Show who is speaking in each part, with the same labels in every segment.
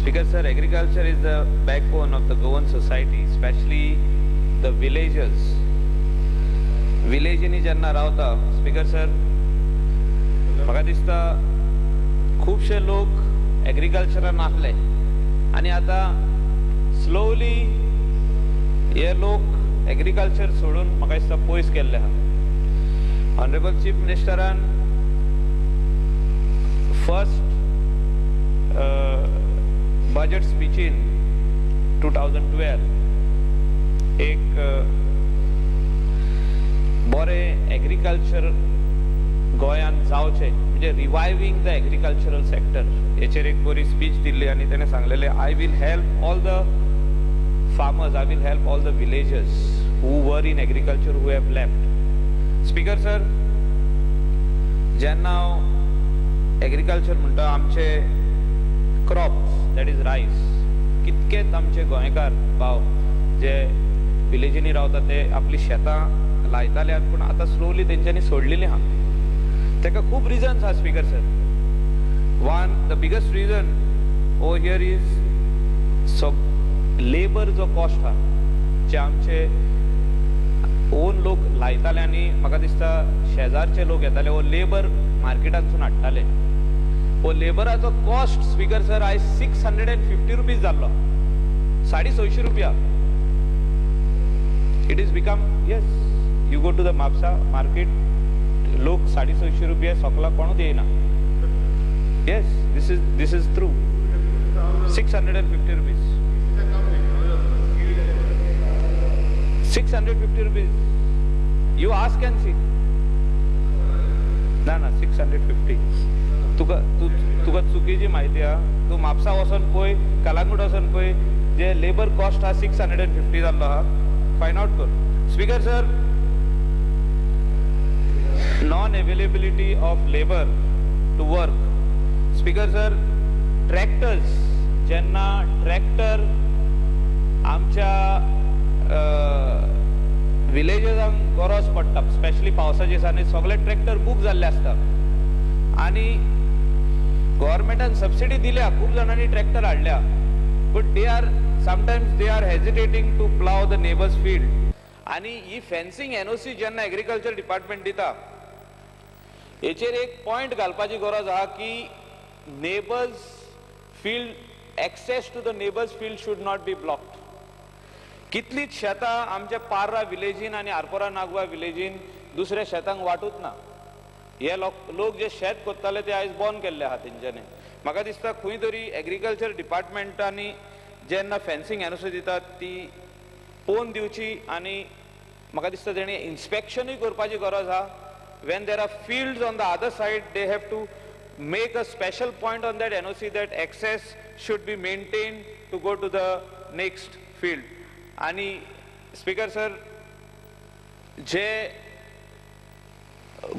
Speaker 1: Speaker sir, agriculture is the backbone of the governed society, especially the villages. Villageनी जेन्ना रावता, Speaker sir, म्हाका दिसता खूबशे लोक एग्रीकल्चरान आसले आनी आता स्लोली हे लोक एग्रीकल्चर सोडून म्हाका दिसता पयस गेल्ले आहा. ऑनरेबल चीफ मिनिस्टरान फर्स्ट बजेट स्पीचीन 2012 एक बरे एग्रीकल्चर गोंयान जावचे म्हणजे रिवायविंग द एग्रीकल्चरल सेक्टर हेचेर एक बरी स्पीच दिल्ली आनी तेणें सांगलेले I will help all the farmers, I will help all the villagers who were in agriculture who have left. Speaker sir, जेन्ना एग्रीकल्चर म्हणटा आमचे क्रॉप्स दॅट इज रायस कितकेच आमचे गोंयकार भाव जे विलेजींनी रावता ते आपली शेतां लायताले पूण आतां स्लोली तेंच्यांनी सोडलेली आहा. तेका खूब रिजन्स आहा speaker sir. One the biggest reason over here is labour जो कॉस्ट हा जे आमचे ओन लोक लायताले आनी म्हाका दिसता शेजारचे लोक येताले वो लेबर मार्केटांतसून हाडटाले. वो लेबराचो कॉस्ट स्पीकर सर आयज 650 रुपीज जाल्लो, 650 रुपया. It is become yes you go to the Mapusa market लोक 650 रुपया सोकला कोणूच येयना. Yes this is true. 650 rupees 650 rupees. You ask and see. ना 650. तुका चुकीची माहिती हा. तू म्हापसा वचून पळय, कलांगूट वचून पळय, जे लेबर कॉस्ट हा 650 जाल्लो हा. फायंड आउट कर. Speaker sir, non availability of labour to work. Speaker sir, tractors जेन्ना ट्रॅक्टर आमच्या विलेजेसांक गरज पडटा स्पेशली पावसाच्या दिसांनी सगळे ट्रॅक्टर बूक जाल्ले आसता आनी गव्हर्मेंटान सबसिडी दिल्या, खूब जाणांनी ट्रॅक्टर हाडल्या, but they are sometimes they are hesitating to plough the neighbours field. आनी ही फेन्सिंग एनओसी जेन्ना एग्रीकल्चर डिपार्टमेंट दिता हेचेर एक पॉइंट घालपाची गरज आहा की neighbours field access to the neighbours field should not be blocked. कितलीच शेतां आमच्या पार्रा विलेजीन आनी आरपोरा नागवा विलेजीन दुसऱ्या शेतांक वाटूच ना. हे लोक जे शेत कोत्ताले ते आयज बंद केल्ले आहा तेंच्यांनी. म्हाका दिसता खंय तरी एग्रीकल्चर डिपार्टमेंटांनी जेन्ना फेन्सिंग एनओसी दितात ती पोवन दिवची आनी म्हाका दिसता तेणी इन्स्पेक्शनूय करपाची गरज आहा. When there are fields on the other side they have to make a special point on that NOC that access should be maintained to go to the next field. आणि स्पीकर सर, जे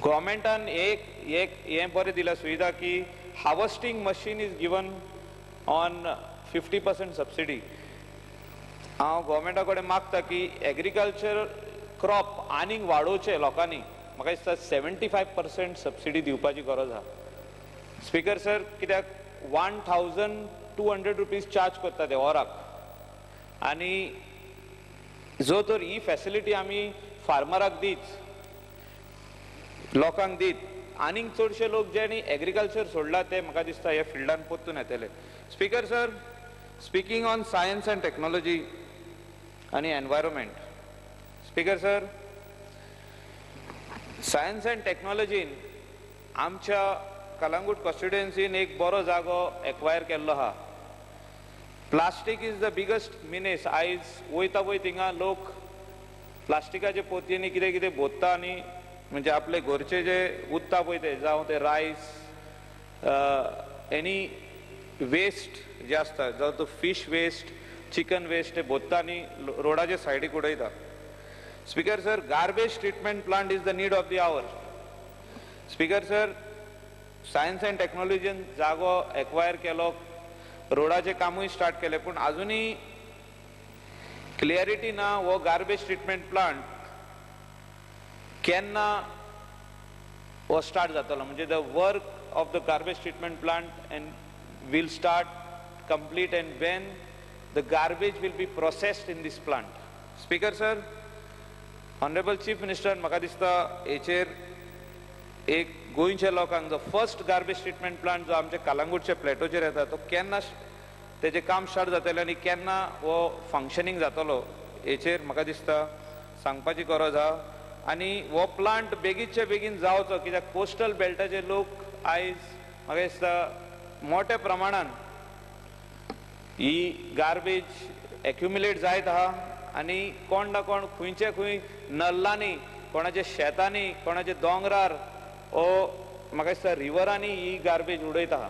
Speaker 1: गव्हर्मेंटान एक हे बरें दिला सुविधा की harvesting machine is given on 50% subsidy. हांव गव्हर्मेंटा कडेन मागता की एग्रीकल्चर क्रॉप आनीक वाडोवचे लोकांनी. म्हाका दिसता 75% सबसिडी दिवपाची गरज आहा. स्पीकर सर, कित्याक 1200 रुपीज चार्ज करता ते वराक आनी जो तर ही फॅसिलिटी आमी फार्मराक दीत, लोकांक दीत, आनीक चडशे लोक जेणी एग्रीकल्चर सोडला ते म्हाका दिसता ह्या फिल्डान परतून येतले. Speaker sir, speaking on science and technology आनी environment. Speaker sir, science and टेक्नॉलॉजीन आमच्या कलांगूट कॉन्स्टिट्युएन्सीन एक बरो जागो एक्वायर केल्लो आहा. Plastic is the biggest menace. आयज वयता पळय थिंगा लोक प्लास्टिकाचे पोतयेंनी कितें कितें भोत्ता आनी म्हणजे आपले घरचे जे उरता पळय ते जावं ते रायस एनी वेस्ट जे आसता जावं तो फीश वेस्ट, चिकन वेस्ट ते भोत्ता आनी रोडाचे सायडीक उडयता. Speaker sir, garbage treatment plant is the need of the hour. Speaker sir, science and टेक्नॉलॉजीन जागो एक्वायर केलो, रोडाचे कामूय स्टार्ट केले, पूण अजूनही क्लियरिटी ना वो गार्बेज ट्रीटमेंट प्लांट केन्ना वो स्टार्ट जातलो. म्हणजे the work of the garbage treatment plant end will start complete and when the garbage will be processed in this plant. Speaker sir, Honorable Chief Minister, म्हाका दिसता हेचेर एक गोंयच्या लोकांक जो फर्स्ट गार्बेज ट्रीटमेंट प्लांट जो आमच्या कलंगूटच्या प्लेटोचेर येता तो केन्ना तेजें काम स्टार्ट जातलें आनी केन्ना हो फंक्शनिंग जातलो हेचेर म्हाका दिसता सांगपाची गरज आहा आनी हो प्लांट बेगीचे बेगीन जावचो कित्याक कोस्टल बेल्टाचे लोक आयज म्हाका दिसता मोठ्या प्रमाणान ही गार्बेज एक्युमुलेट जायत आहा आनी कोण ना कोण खंयचे खंय नल्लांनी कोणाच्या शेतांनी कोणाच्या दोंगरार ओ म्हाका दिसता रिवरांनी ही गार्बेज उडयत आहा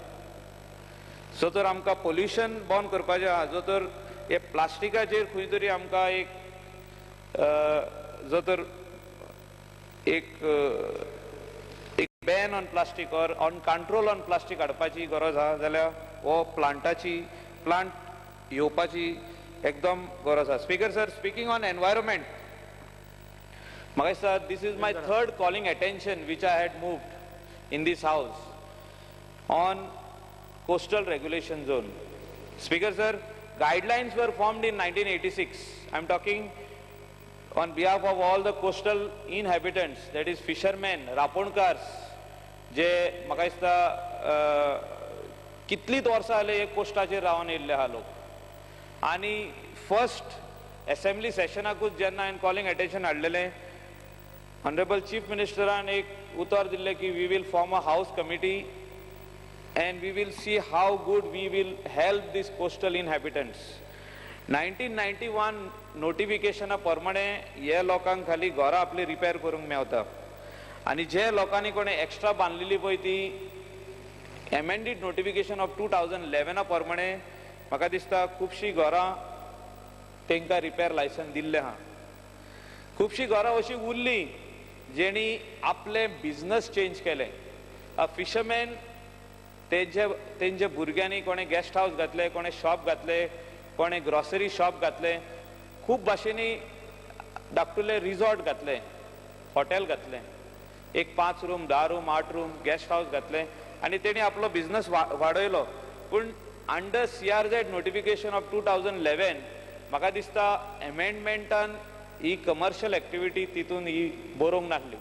Speaker 1: सो तर आमकां पोल्युशन बंद करपाचें आहा जो तर हे प्लास्टिकाचेर खंय तरी आमकां एक जो तर एक ban on plastic or on control on plastic हाडपाची गरज आहा जाल्यार हो प्लांट येवपाची एकदम गरज आहा. Speaker sir, speaking on environment, म्हाका दिसता this is my third calling attention which I had moved in this house on coastal regulation zone. Speaker sir, guidelines were formed in 1986. I am talking on behalf of all the coastal inhabitants, that is fishermen, raponkars, जे म्हाका दिसता कितलींच वर्सां जाले एक कोस्टाचेर रावन येयल्ले आहा लोक आनी first assembly सेशनाकूच जेन्ना हांवें कॉलिंग अटेंशन हाडलेलें ऑनरेबल चीफ मिनिस्टरान एक उतर दिल्लें की we will form a house committee and we will see how good we will help these coastal inhabitants. 1991 नोटिफिकेशना प्रमाणे हे लोकांक खाली घरां आपली रिपेर करूंक मेवता आनी जे लोकांनी कोणे एक्स्ट्रा बांदलेली पळय ती एमेंडेड नोटिफिकेशन ऑफ 2011 प्रमाणे म्हाका दिसता खुबशीं घरां तांकां रिपेर लायसन दिल्लें आहा. खुबशीं घरां अशीं उरलीं जेणी आपले बिझनस चेंज केले. अ फिशरमॅन तेंच्या भुरग्यांनी कोणे गेस्ट हाऊस घातले, कोणे शॉप घातले, कोणे ग्रॉसरी शॉप घातले, खूब भाशेनी धाकटुले रिसॉर्ट घातले, हॉटेल घातले, एक 5 room 10 room 8 room guest house घातले आनी तेणी आपलो बिझनस वाडयलो. पूण अंडर CRZ नोटिफिकेशन ऑफ 2011 म्हाका दिसता अमेंडमेंटान ही कमर्शियल एक्टिविटी तितून ही बरोवंक नासली.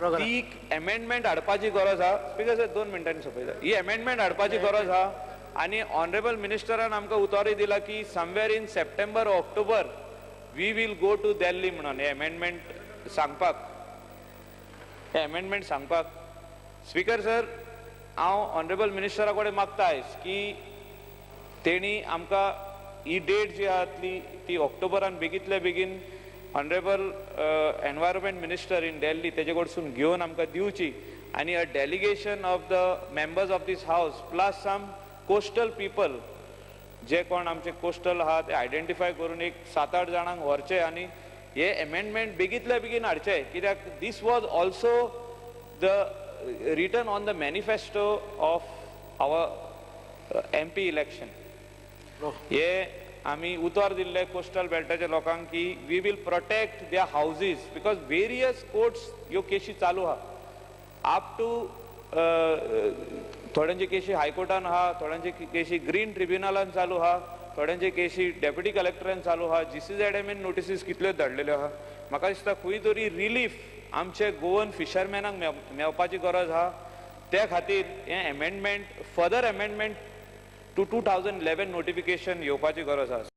Speaker 1: ती अमेंडमेंट हाडपाची गरज आहा. स्पीकर सर 2 मिनटांनी सोंपयता. ही अमेंडमेंट हाडपाची गरज आहा आनी ऑनरेबल मिनिस्टरान आमकां उतोरी दिला की somewhere in September October we will go to Delhi म्हणून हे अमेंडमेंट सांगपाक. स्पीकर सर, हांव ऑनरेबल मिनिस्टरा कडेन मागता आयज की तेणी आमकां ही डेट जी आहा ती ऑक्टोबरान बेगीतले बेगीन honourable environment minister in Delhi तेजे कडसून घेवन आमकां दिवची आनी a delegation of the members of this house plus some coastal people जे कोण आमचे कोस्टल आहा ते आयडेंटिफाय करून एक 7-8 जाणांक व्हरचे आनी हे अमेंडमेंट बेगीतले बेगीन हाडचे कित्याक this was also the written on the manifesto of our MP election. हे आमी उतर दिल्ले कोस्टल बेल्टाच्या लोकांक की we will protect their houses because various courts ह्यो केसी चालू आहा अप टू थोड्यांचे केसी हायकोर्टान आहा, थोड्यांचे केसी ग्रीन ट्रिब्युनलान चालू आहा, थोड्यांचे केसी डेप्युटी कलेक्टरान चालू आहा, GCZMN नोटिसीस कितल्योच धाडलेल्यो आहा. म्हाका दिसता खंय तरी रिलीफ आमचे गोवन फिशरमॅनांक मेवपाची गरज आहा. त्या खातीर हे amendment further amendment to 2011 notification येवपाची गरज आहा.